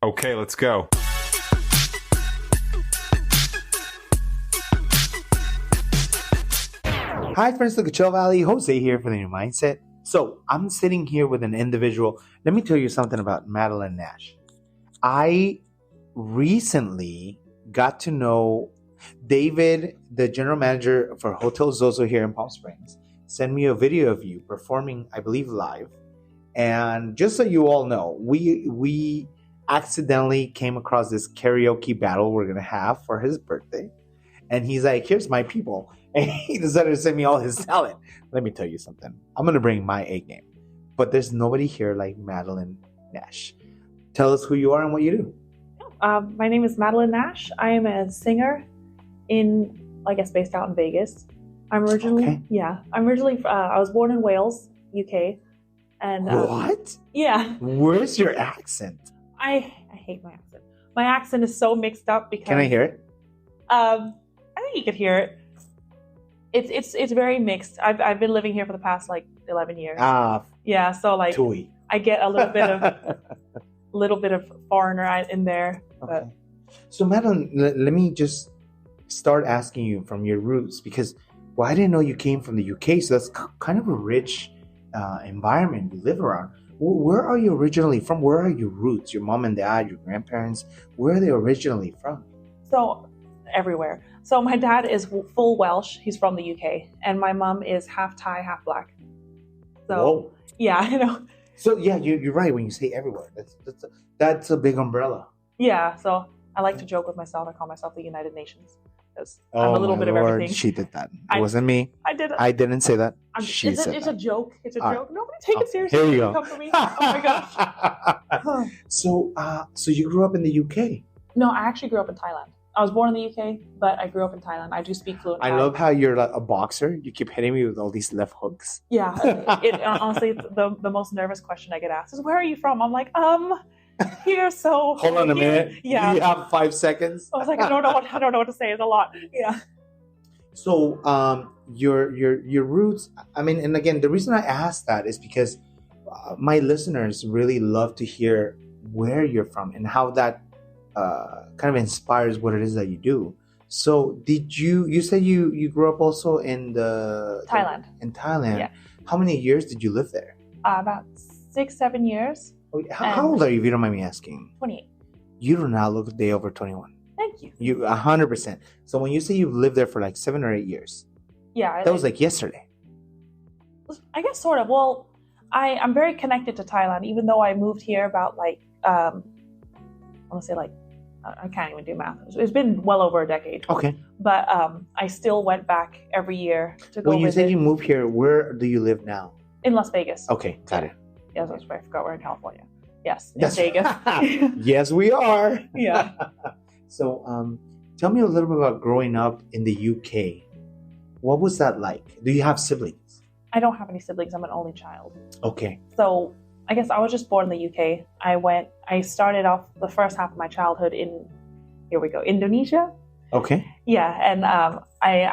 Okay, let's go. Hi, friends of the Coachella Valley. Jose here for the New Mindset. So, I'm sitting here with an individual. Let me tell you something about Madeline Nash. I recently got to know David, the general manager for Hotel Zozo here in Palm Springs, sent me a video of you performing, I believe, live. And just so you all know, we accidentally came across this karaoke battle we're gonna have for his birthday. And he's like, here's my people. And he decided to send me all his talent. Let me tell you something. I'm going to bring my A game. But there's nobody here like Madeline Nash. Tell us who you are and what you do. My name is Madeline Nash. I am a singer based out in Vegas. I was born in Wales, UK. And What? Yeah. Where's your accent? I hate my accent. My accent is so mixed up because... Can I hear it? I think you could hear it. It's very mixed. I've been living here for the past 11 years. Yeah, so Tui. I get a little bit of foreigner in there. Okay. But So Madeline, let me just start asking you from your roots, because I didn't know you came from the UK, so that's kind of a rich environment you live around. Where are you originally from? Where are your roots? Your mom and dad, your grandparents, where are they originally from? so everywhere. So my dad is full Welsh. He's from the UK, and my mom is half Thai, half black. So Whoa. yeah, So yeah, you're right when you say everywhere. That's a big umbrella. Yeah, so I like to joke with myself. I call myself the United Nations because I'm a little bit of everything. She did that. It wasn't me. I did it. I didn't say that. It's a joke. It's a All joke. Nobody take it seriously. Here you go. Come for me. Oh my gosh. So you grew up in the UK. No, I actually grew up in Thailand. I was born in the UK, but I grew up in Thailand. I do speak fluent I Thai. love how you're like a boxer. You keep hitting me with all these left hooks. Yeah. Honestly, the most nervous question I get asked is, "Where are you from?" I'm like, here. So Hold on a minute. Yeah. You have 5 seconds. I was like, I don't know what to say. It's a lot. Yeah. So your roots. I mean, and again, the reason I asked that is because my listeners really love to hear where you're from and how that kind of inspires what it is that you do. So did you said you grew up also in Thailand. In Thailand. Yeah. How many years did you live there? About 6-7 years. How old are you, if you don't mind me asking? 28. You do not look a day over 21. Thank you. You 100%. So when you say you've lived there for 7 or 8 years, Yeah. that was yesterday. I guess sort of. Well, I'm very connected to Thailand, even though I moved here about I want to say I can't even do math. It's been well over a decade. Okay. But I still went back every year to go When you visit said you moved here, where do you live now? in Las Vegas. Okay, got it. Yes, that's right. I forgot we're in California. Yes, in That's Vegas. Yes, we are. Yeah. So, tell me a little bit about growing up in the UK. What was that like? Do you have siblings? I don't have any siblings. I'm an only child. Okay. So I guess I was just born in the UK. I started off the first half of my childhood in, Indonesia. Okay. Yeah, and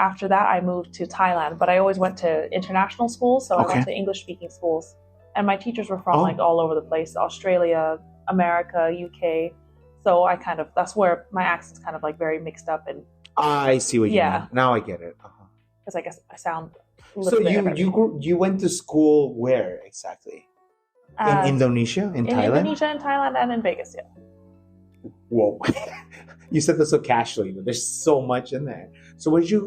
after that I moved to Thailand, but I always went to international schools, so I Okay. went to English-speaking schools, and my teachers were from all over the place: Australia, America, UK. So that's where my accent's kind of very mixed up, and I see what you Yeah. mean. Now I get it. Uh-huh. because I guess I sound a So little bit you went to school where exactly? In Indonesia, in Thailand? Indonesia, in Thailand, and in Vegas. Yeah. Whoa. You said that so casually, but there's so much in there. So was you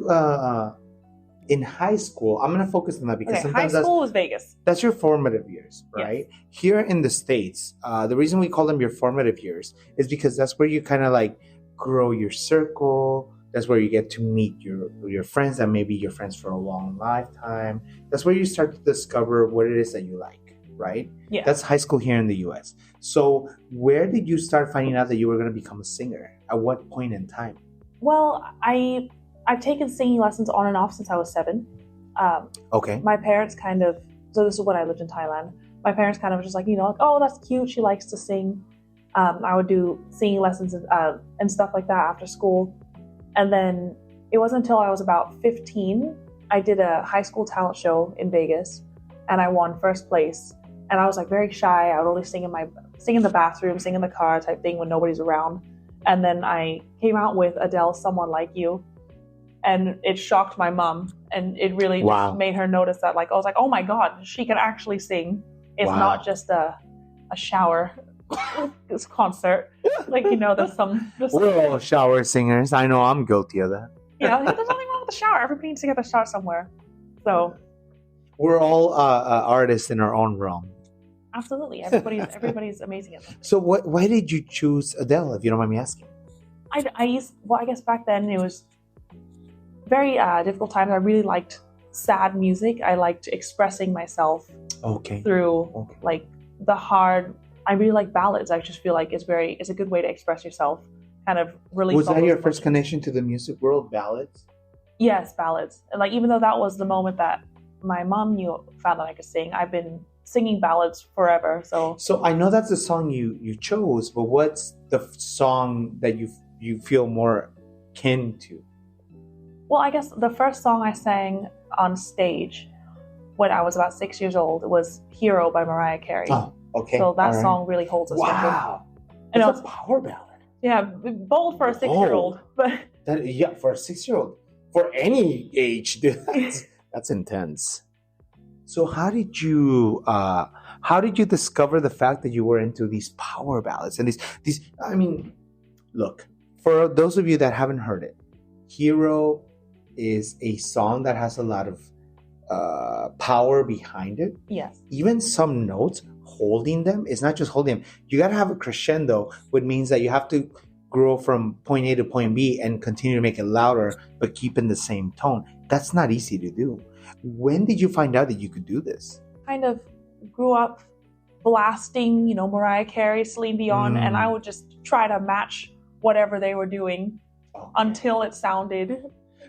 in high school? I'm going to focus on that because Okay, high sometimes school was Vegas. that's your formative years, right? Here in the States, the reason we call them your formative years is because that's where you kind of grow your circle. That's where you get to meet your friends that may be your friends for a long lifetime. That's where you start to discover what it is that you like. Right? Yeah. That's high school here in the US. So where did you start finding out that you were going to become a singer? At what point in time? Well, I've taken singing lessons on and off since I was 7. Okay. My parents so this is when I lived in Thailand. My parents kind of just oh, that's cute. She likes to sing. I would do singing lessons and stuff like that after school. And then it wasn't until I was about 15, I did a high school talent show in Vegas, and I won first place. And I was very shy. I would only sing in my sing in the bathroom, sing in the car type thing when nobody's around. And then I came out with Adele's Someone Like You. And it shocked my mom. And it really just made her notice that, like, I was like, oh my God, she can actually sing. It's not just a shower this concert. Like, there's some... We're all shower singers. I know I'm guilty of that. There's nothing wrong with the shower. Everybody needs to get the shower somewhere. So... We're all artists in our own realm. Absolutely. Everybody's amazing at that. So why did you choose Adele, if you don't mind me asking? I guess back then it was very difficult times. I really liked sad music. I liked expressing myself through like the hard... I really like ballads. I just feel like it's a good way to express yourself. Kind of really... Was that your first connection to the music world, ballads? Yes, ballads. And like, even though that was the moment that my mom found that I could sing, I've been singing ballads forever. So I know that's the song you chose, but what's the song that you feel more kin to? Well, I guess the first song I sang on stage when I was about 6 years old was "Hero" by Mariah Carey. Oh, okay. So that song really holds a special. Wow, it's a power ballad. Yeah, bold for a 6-year-old, but for a 6-year-old, for any age, dude. That's intense. So how did you discover the fact that you were into these power ballads and these? I mean, look, for those of you that haven't heard it, "Hero" is a song that has a lot of power behind it. Yes. Even some notes, holding them, it's not just holding them. You got to have a crescendo, which means that you have to grow from point A to point B and continue to make it louder, but keep in the same tone. That's not easy to do. When did you find out that you could do this? Kind of grew up blasting, Mariah Carey, Celine Dion, and I would just try to match whatever they were doing until it sounded,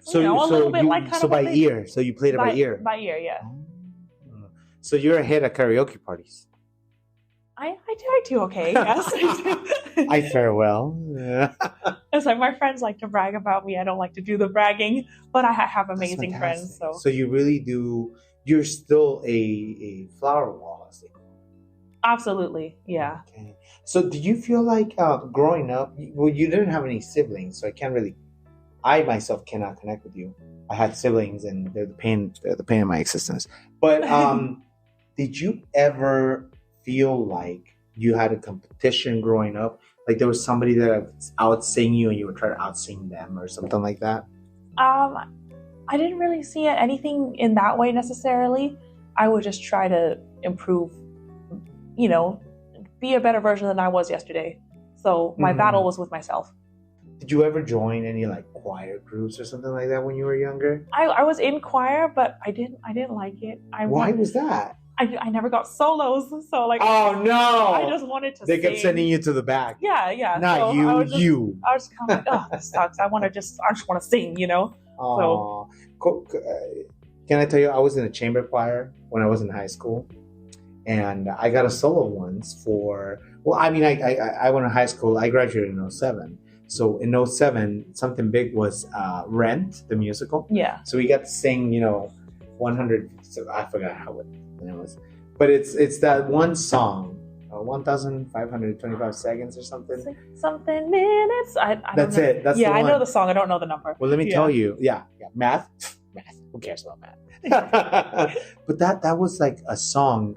a little bit like kind of by ear. So you played it by ear. By ear, yeah. So you're a hit at karaoke parties. I do okay, yes. I fare well. It's like my friends like to brag about me. I don't like to do the bragging, but I have amazing friends. So you really do. You're still a flower wall, as they call it. Absolutely, yeah. Okay. So did you feel like growing up? Well, you didn't have any siblings, so I myself cannot connect with you. I had siblings, and they're the pain in my existence. But did you ever feel like you had a competition growing up? Like there was somebody that outsing you and you would try to outsing them or something like that? I didn't really see anything in that way necessarily. I would just try to improve, be a better version than I was yesterday. So my battle was with myself. Did you ever join any like choir groups or something like that when you were younger? I was in choir, but I didn't like it. Why was that? I never got solos, so like. Oh no! I just wanted to. They kept sending you to the back. Yeah. Not so you. I was kind of like, oh, this sucks. I just want to sing, Oh. So. Can I tell you? I was in a chamber choir when I was in high school, and I got a solo once for. Well, I mean, I went to high school. I graduated in 2007. So in 2007, something big was Rent, the musical. Yeah. So we got to sing, 100. So I forgot how it was, but it's that one song, 1,525 seconds or something. Something minutes. I That's don't know. it. That's yeah. the one. I know the song. I don't know the number. Well, let me tell you. Yeah. Math. Who cares about math? But that was like a song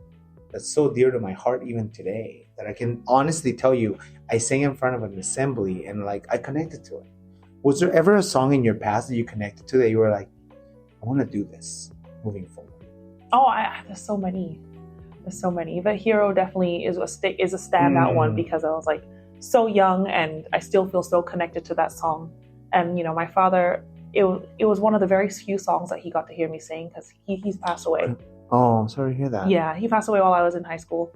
that's so dear to my heart even today that I can honestly tell you I sang in front of an assembly and like I connected to it. Was there ever a song in your past that you connected to that you were like, I want to do this moving forward? Oh, there's so many. But "Hero" definitely is a standout one because I was like so young and I still feel so connected to that song. And my father, it was one of the very few songs that he got to hear me sing because he's passed away. Oh, sorry to hear that. Yeah, he passed away while I was in high school.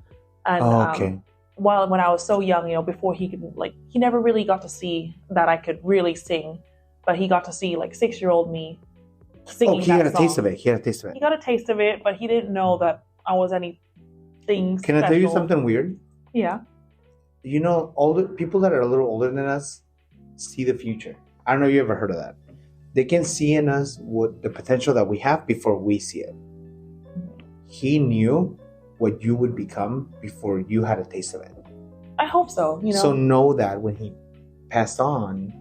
And okay. When I was so young, before he could he never really got to see that I could really sing, but he got to see 6-year-old me singing that song. He got a taste of it. He got a taste of it, but he didn't know that I was anything Can I tell you something weird? Yeah. Older people that are a little older than us see the future. I don't know if you ever heard of that. They can see in us what the potential that we have before we see it. He knew what you would become before you had a taste of it. I hope so. You know. So know that when he passed on,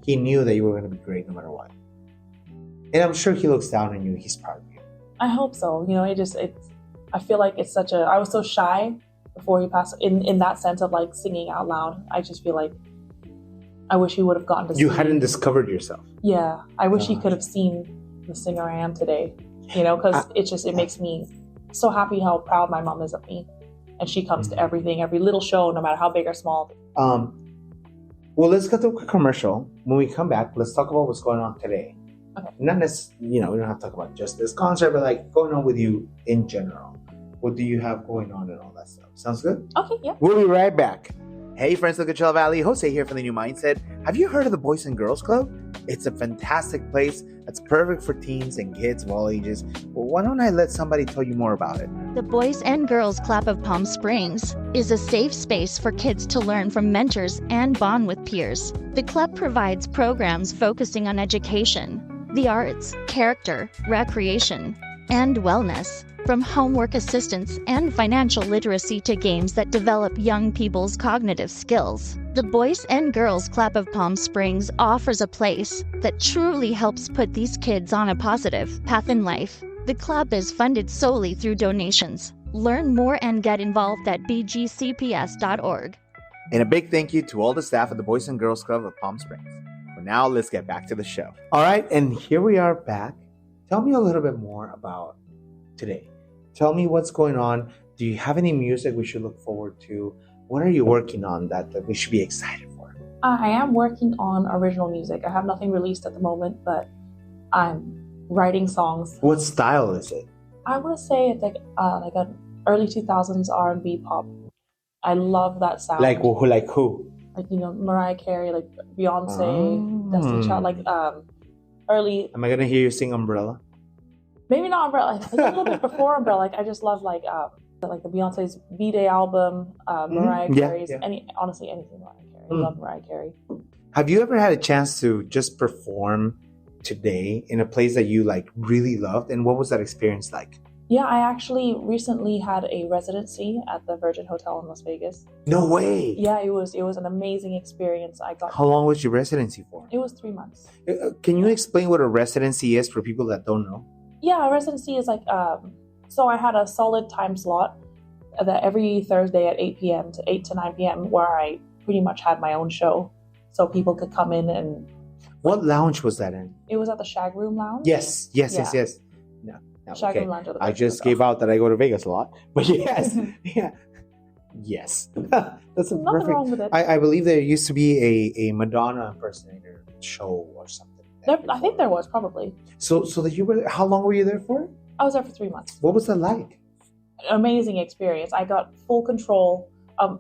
he knew that you were going to be great no matter what. And I'm sure he looks down on you. He's proud of you. I hope so. You know, I feel like it's I was so shy before he passed in that sense of like singing out loud. I just feel like I wish he would have gotten to see. You hadn't discovered yourself. Yeah. I wish he could have seen the singer I am today, you know, because it makes me so happy how proud my mom is of me. And she comes to everything, every little show, no matter how big or small. Well, let's go to a quick commercial. When we come back, let's talk about what's going on today. Okay. Not necessarily, we don't have to talk about just this concert, but like going on with you in general. What do you have going on and all that stuff? Sounds good? Okay, yeah. We'll be right back. Hey friends of the Coachella Valley, Jose here from the New Mindset. Have you heard of the Boys and Girls Club? It's a fantastic place that's perfect for teens and kids of all ages. Well, why don't I let somebody tell you more about it? The Boys and Girls Club of Palm Springs is a safe space for kids to learn from mentors and bond with peers. The club provides programs focusing on education, the arts, character, recreation, and wellness. From homework assistance and financial literacy to games that develop young people's cognitive skills, the Boys and Girls Club of Palm Springs offers a place that truly helps put these kids on a positive path in life. The club is funded solely through donations. Learn more and get involved at bgcps.org. And a big thank you to all the staff at the Boys and Girls Club of Palm Springs. For now, let's get back to the show. All right, and here we are back. Tell me a little bit more about today. Tell me what's going on. Do you have any music we should look forward to? What are you working on that we should be excited for? I am working on original music. I have nothing released at the moment, but I'm writing songs. What style is it? I want to say it's like an early 2000s R&B pop. I love that sound. Like who? Like, Mariah Carey, like Beyonce, Destiny Child, like early. Am I going to hear you sing Umbrella? Maybe not Umbrella. Like a little bit before Umbrella. Like I just love like the Beyonce's B-Day album, Mariah Carey's. Honestly, anything Mariah Carey. I love Mariah Carey. Have you ever had a chance to just perform today in a place that you like really loved? And what was that experience like? Yeah, I actually recently had a residency at the Virgin Hotel in Las Vegas. No way. Yeah, it was an amazing experience. How long was your residency for? It was 3 months. Can you explain what a residency is for people that don't know? Yeah, a residency is like, so I had a solid time slot that every Thursday at 8 p.m. to 8 to 9 p.m. where I pretty much had my own show. So people could come in and... What lounge was that in? It was at the Shag Room Lounge. Yes. No, Shag Room Lounge. I just gave out that I go to Vegas a lot. But yes, yeah. Yes. That's a Nothing perfect... wrong with it. I believe there used to be a Madonna impersonator show or something. I think there was, probably. So that you were, how long were you there for? I was there for 3 months. What was that like? Amazing experience. I got full control.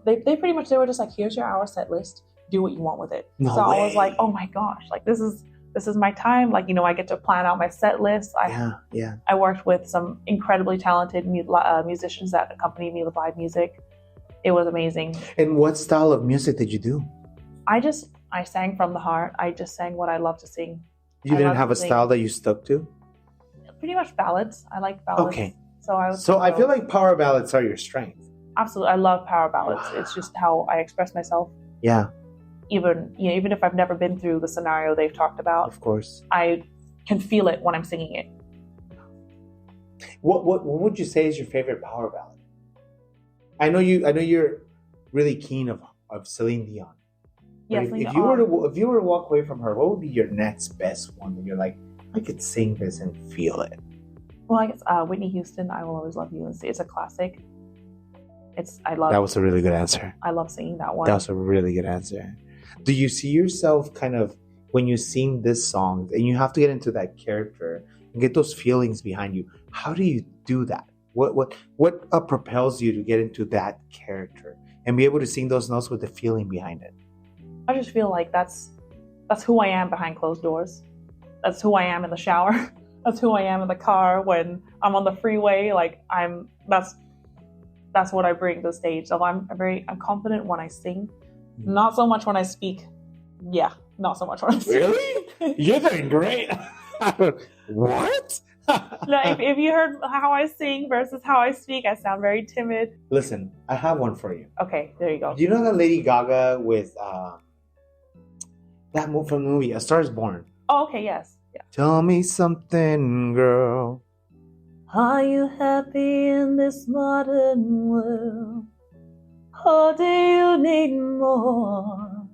They pretty much, they were just like, here's your hour set list. Do what you want with it. No so way. I was like, oh my gosh, like this is my time. Like, I get to plan out my set list. I worked with some incredibly talented musicians that accompanied me with live music. It was amazing. And what style of music did you do? I sang from the heart. I just sang what I love to sing. You didn't have a style that you stuck to? Pretty much ballads. I like ballads. Okay. So I feel like power ballads are your strength. Absolutely. I love power ballads. Wow. It's just how I express myself. Yeah. Even if I've never been through the scenario they've talked about. Of course. I can feel it when I'm singing it. What would you say is your favorite power ballad? I know you're really keen of Celine Dion. Yeah, if you were to walk away from her, what would be your next best one that you're like, I could sing this and feel it? Well, I guess Whitney Houston, I Will Always Love You. It's a classic. That was a really good answer. I love singing that one. That was a really good answer. Do you see yourself kind of when you sing this song and you have to get into that character and get those feelings behind you? How do you do that? What propels you to get into that character and be able to sing those notes with the feeling behind it? I just feel like that's who I am behind closed doors. That's who I am in the shower. That's who I am in the car when I'm on the freeway. Like that's what I bring to the stage. So I'm confident when I sing. Not so much when I speak. Yeah, not so much when I speak. Really? You're doing great. What? No, if you heard how I sing versus how I speak, I sound very timid. Listen, I have one for you. Okay, there you go. Do you know that Lady Gaga with that move from the movie A Star Is Born? Oh, okay, yes. Yeah. Tell me something, girl. Are you happy in this modern world? Or do you need more?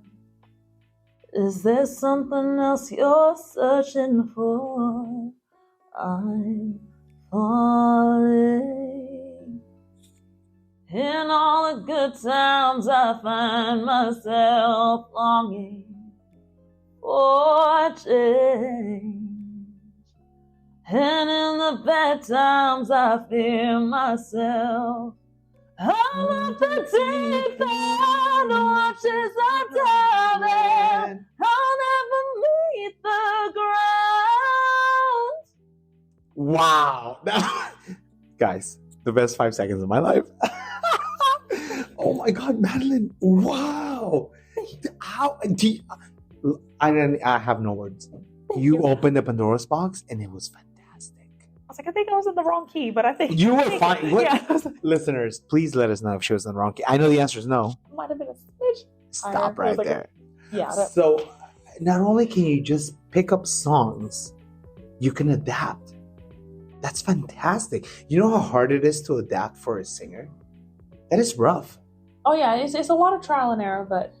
Is there something else you're searching for? I'm falling. In all the good times I find myself longing for change. And in the bad times I fear myself. All of the deep end watches are diving. I'll never meet the ground. Wow. Guys, the best 5 seconds of my life. Oh my God, Madeline. Wow. How do you, I have no words. You opened the Pandora's box and it was fantastic. I was like, I think I was in the wrong key, but I think You were fine. What? Yeah. Listeners, please let us know if she was in the wrong key. I know the answer is no. Might have been a smidge. Stop right there. Yeah. So, not only can you just pick up songs, you can adapt. That's fantastic. You know how hard it is to adapt for a singer? That is rough. Oh yeah, it's a lot of trial and error, but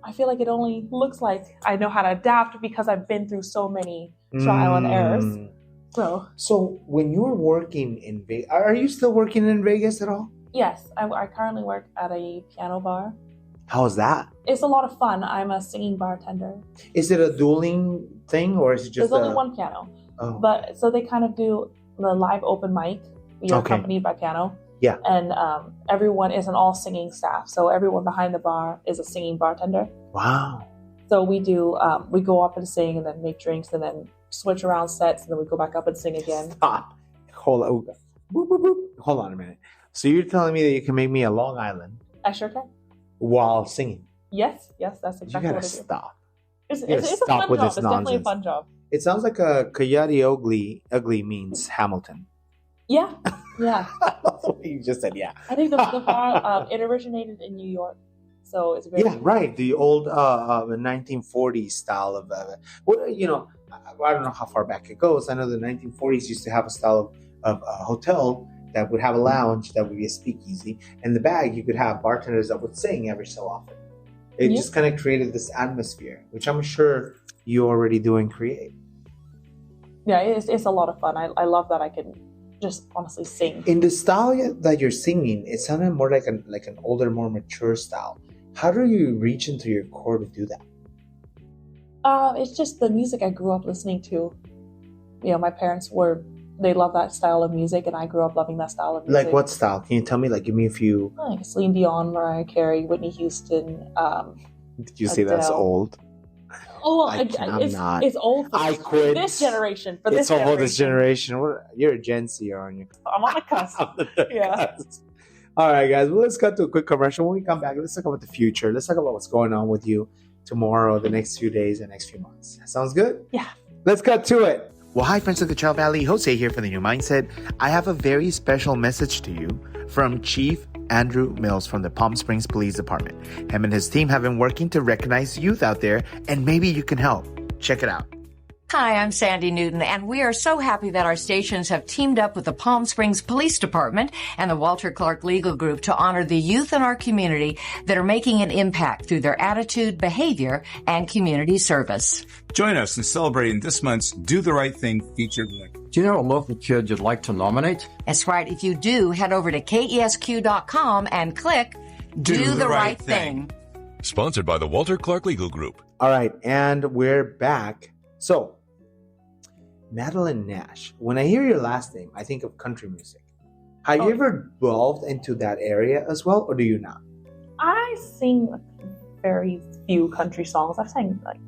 I feel like it only looks like I know how to adapt because I've been through so many trial and errors. So when you're working in Vegas, are you still working in Vegas at all? Yes, I currently work at a piano bar. How's that? It's a lot of fun. I'm a singing bartender. Is it a dueling thing or is it just There's only one piano. Oh. But so they kind of do the live open mic. You're accompanied by piano. Yeah. And everyone is an all singing staff. So everyone behind the bar is a singing bartender. Wow. So we do, we go up and sing and then make drinks and then switch around sets and then we go back up and sing again. Stop. Hold on. Boop, boop, boop. Hold on a minute. So you're telling me that you can make me a Long Island I sure can. while singing? Yes, that's exactly You what gotta I do. stop. It's a stop fun with job. this It's definitely a nonsense. fun job. It sounds like a Coyote Ugly means Hamilton. Yeah, yeah. You just said yeah. I think the bar, it originated in New York. So it's very... Yeah, right. The old 1940s style of, well, you know, I don't know how far back it goes. I know the 1940s used to have a style of a hotel that would have a lounge that would be a speakeasy. In the back, you could have bartenders that would sing every so often. It just kind of created this atmosphere, which I'm sure you already do and create. Yeah, it's a lot of fun. I love that I can just honestly sing. In the style that you're singing, it sounded more like an older, more mature style. How do you reach into your core to do that? It's just the music I grew up listening to. You know, my parents they love that style of music, and I grew up loving that style of music. Like what style? Can you tell me? Like, give me a few. Like Celine Dion, Mariah Carey, Whitney Houston. Did you say that's old? Oh, I'm not. It's old for I quit. this generation. It's old this generation. You're a Gen Z, aren't you? I'm on the cusp. Yeah. All right, guys. Well, let's cut to a quick commercial. When we come back, let's talk about the future. Let's talk about what's going on with you tomorrow, the next few days, the next few months. Sounds good? Yeah. Let's cut to it. Well, hi, friends of Coachella Valley. Jose here for the New Mindset. I have a very special message to you from Chief Andrew Mills from the Palm Springs Police Department. Him and his team have been working to recognize youth out there, and maybe you can help. Check it out. Hi, I'm Sandy Newton, and we are so happy that our stations have teamed up with the Palm Springs Police Department and the Walter Clark Legal Group to honor the youth in our community that are making an impact through their attitude, behavior, and community service. Join us in celebrating this month's Do the Right Thing featured link. Do you know a local kid you'd like to nominate? That's right. If you do, head over to KESQ.com and click Do the Right Thing. Sponsored by the Walter Clark Legal Group. All right, and we're back. So, Madeline Nash. When I hear your last name, I think of country music. Have you ever delved into that area as well, or do you not? I sing very few country songs. I've sang like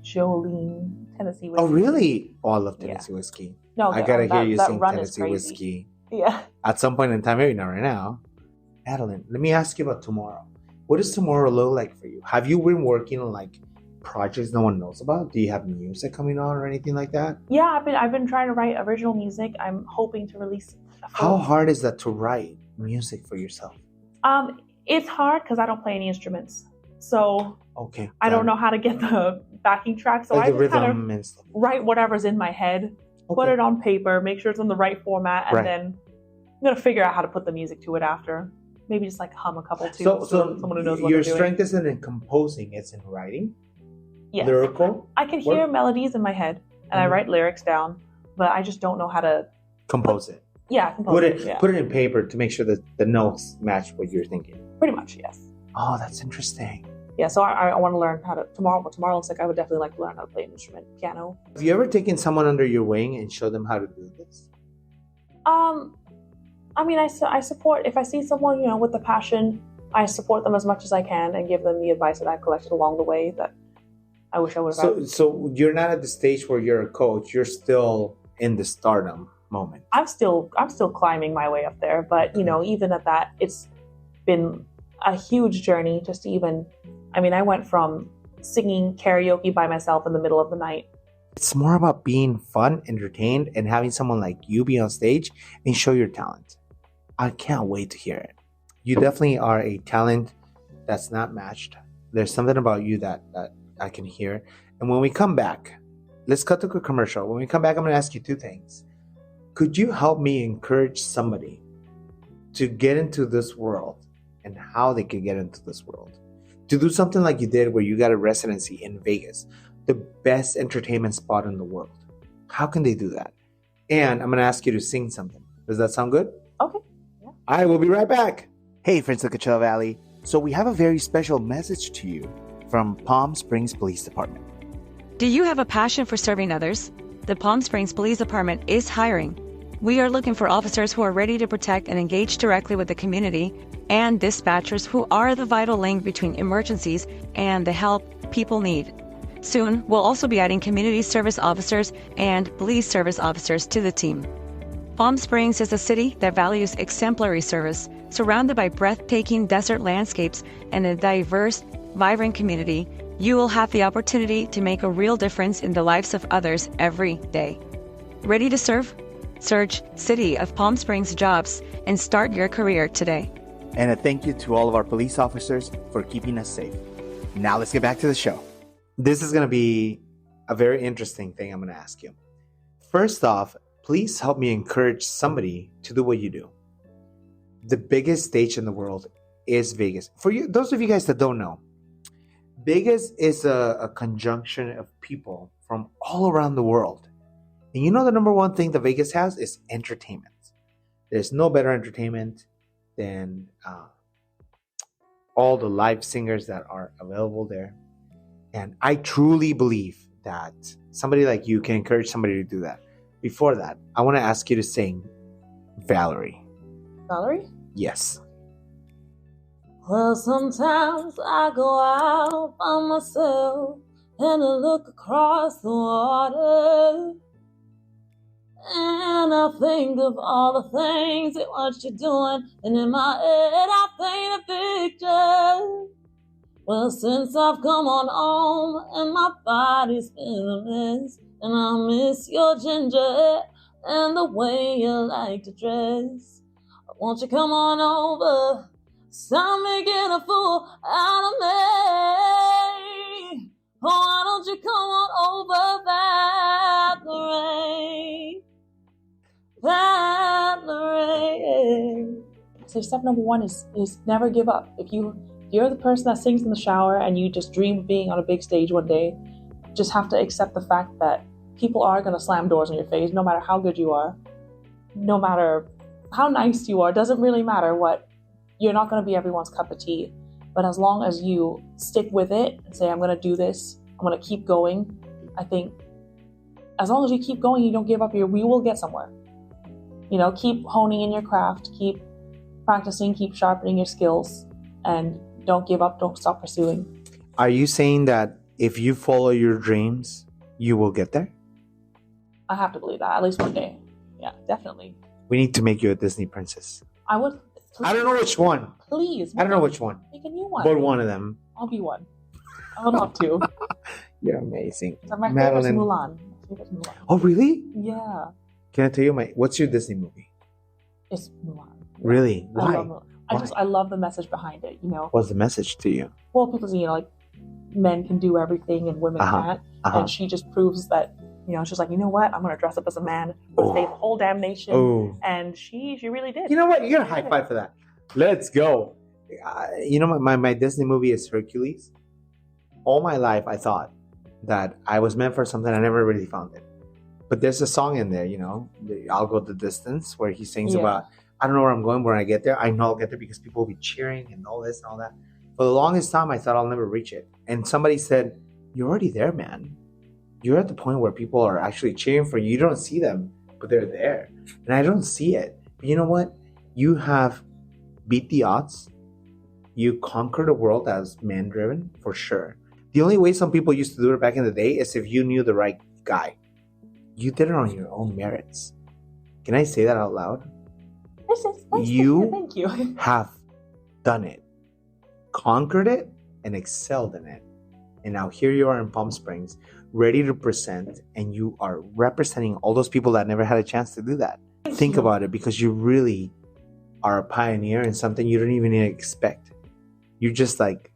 Jolene, Tennessee Whiskey. Oh, really? Oh, I love Tennessee Whiskey. No, I gotta hear you that sing run Tennessee is crazy. Whiskey. Yeah. At some point in time, maybe not right now. Madeline, let me ask you about tomorrow. What does tomorrow look like for you? Have you been working on like projects no one knows about? Do you have music coming on or anything like that? Yeah, I've been trying to write original music. I'm hoping to release a How full. hard is that to write music for yourself? It's hard because I don't play any instruments, so Okay. I got don't it. know how to get the backing track. So Like I the just kind of rhythm and stuff. write whatever's in my head, put Okay. it on paper, make sure it's in the right format, and Right. then I'm gonna figure out how to put the music to it after. Maybe just like hum a couple tunes So someone who knows what your they're doing. strength isn't in composing; it's in writing, Yes. lyrical, I can hear work? melodies in my head, and I Mhm. write lyrics down, but I just don't know how to. compose it. Yeah, compose Put it Yeah, put it in paper to make sure that the notes match what you're thinking. pretty much. Yes. Oh, that's interesting. Yeah. So I want to learn how to tomorrow. What tomorrow looks like, I would definitely like to learn how to play an instrument, piano. Have you ever taken someone under your wing and showed them how to do this? I mean, I support if I see someone with a passion, I support them as much as I can and give them the advice that I've collected along the way that I wish I would have. So you're not at the stage where you're a coach. You're still in the stardom moment. I'm still climbing my way up there, but even at that, it's been a huge journey just to even. I mean, I went from singing karaoke by myself in the middle of the night. It's more about being fun, entertained, and having someone like you be on stage and show your talent. I can't wait to hear it. You definitely are a talent that's not matched. There's something about you that I can hear. And when we come back, let's cut to a commercial. When we come back, I'm going to ask you two things. Could you help me encourage somebody to get into this world and how they could get into this world? To do something like you did where you got a residency in Vegas, the best entertainment spot in the world. How can they do that? And I'm going to ask you to sing something. Does that sound good? Okay. Yeah. I will be right back. Hey, friends of Coachella Valley. So we have a very special message to you from Palm Springs Police Department. Do you have a passion for serving others? The Palm Springs Police Department is hiring. We are looking for officers who are ready to protect and engage directly with the community, and dispatchers who are the vital link between emergencies and the help people need. Soon, we'll also be adding community service officers and police service officers to the team. Palm Springs is a city that values exemplary service, surrounded by breathtaking desert landscapes and a diverse, vibrant community. You will have the opportunity to make a real difference in the lives of others every day. Ready to serve? Search City of Palm Springs Jobs and start your career today. And a thank you to all of our police officers for keeping us safe. Now let's get back to the show. This is going to be a very interesting thing I'm going to ask you. First off, please help me encourage somebody to do what you do. The biggest stage in the world is Vegas. For you, those of you guys that don't know, Vegas is a conjunction of people from all around the world. And you know the number one thing that Vegas has is entertainment. There's no better entertainment than all the live singers that are available there. And I truly believe that somebody like you can encourage somebody to do that. Before that, I want to ask you to sing Valerie. Valerie? Yes. Well, sometimes I go out by myself and I look across the water. And I think of all the things that what you're doing, and in my head I paint a picture. Well, since I've come on home and my body's been a mess, and I miss your ginger hair and the way you like to dress. Won't you come on over? Stop making a fool out of me. Oh, why don't you come on over, Valerie? Valerie. So step number one is never give up. If you're the person that sings in the shower and you just dream of being on a big stage one day, just have to accept the fact that people are going to slam doors in your face, no matter how good you are, no matter how nice you are. It doesn't really matter you're not going to be everyone's cup of tea. But as long as you stick with it and say, I'm going to do this, I'm going to keep going, I think as long as you keep going, you don't give up, we will get somewhere. Keep honing in your craft, keep practicing, keep sharpening your skills, and don't give up, don't stop pursuing. Are you saying that if you follow your dreams, you will get there? I have to believe that, at least one day. Yeah, definitely. We need to make you a Disney princess. I would. Please, I don't know which one. Please. I don't know which one. Make a new one. But one of them. I'll be one. I would love to. You're amazing. So my Madeline. favorite's Mulan. My favorite's Mulan. Oh, really? Yeah. Can I tell you what's your Disney movie? It's Mulan. Really? I Why? love Mulan. I love the message behind it, you know. What's the message to you? Well, people say, you know, like men can do everything and women can't. And she just proves that, you know, she's like, you know what? I'm going to dress up as a man for save the whole damn nation. Oh. And she really did. You know what? You're a high five for that. Let's go. You know, my Disney movie is Hercules. All my life, I thought that I was meant for something. I never really found it. But there's a song in there, you know, I'll Go the Distance, where he sings about, I don't know where I'm going. When I get there, I know I'll get there because people will be cheering and all this and all that. For the longest time, I thought I'll never reach it. And somebody said, you're already there, man. You're at the point where people are actually cheering for you. You don't see them, but they're there. And I don't see it. But you know what? You have beat the odds. You conquered the world as man-driven, for sure. The only way some people used to do it back in the day is if you knew the right guy. You did it on your own merits. Can I say that out loud? You Thank you. have done it, conquered it, and excelled in it. And now here you are in Palm Springs, ready to present, and you are representing all those people that never had a chance to do that. Think about it, because you really are a pioneer in something you don't even expect. You're just like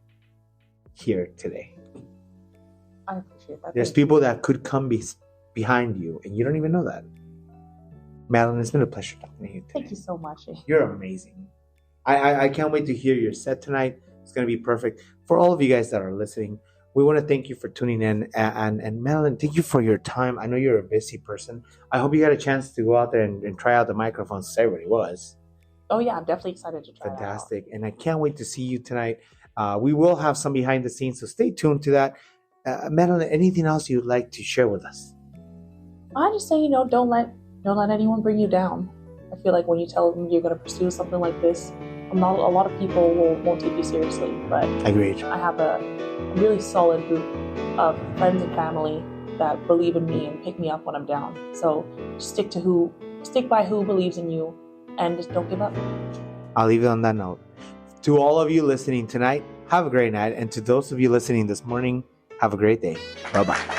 here today. I appreciate that. There's people that could come behind you, and you don't even know that. Madeline, it's been a pleasure talking to you today. Thank you so much. You're amazing. I can't wait to hear your set tonight. It's going to be perfect. For all of you guys that are listening, we want to thank you for tuning in. And Madeline, thank you for your time. I know you're a busy person. I hope you got a chance to go out there and try out the microphones. Everybody was. Oh, yeah. I'm definitely excited to try Fantastic. And I can't wait to see you tonight. We will have some behind the scenes, so stay tuned to that. Madeline, anything else you'd like to share with us? I just say, you know, don't let anyone bring you down. I feel like when you tell them you're going to pursue something like this, a lot of people won't take you seriously. But Agreed. I have a really solid group of friends and family that believe in me and pick me up when I'm down. So stick by who believes in you, and just don't give up. I'll leave it on that note. To all of you listening tonight, have a great night. And to those of you listening this morning, have a great day. Bye-bye.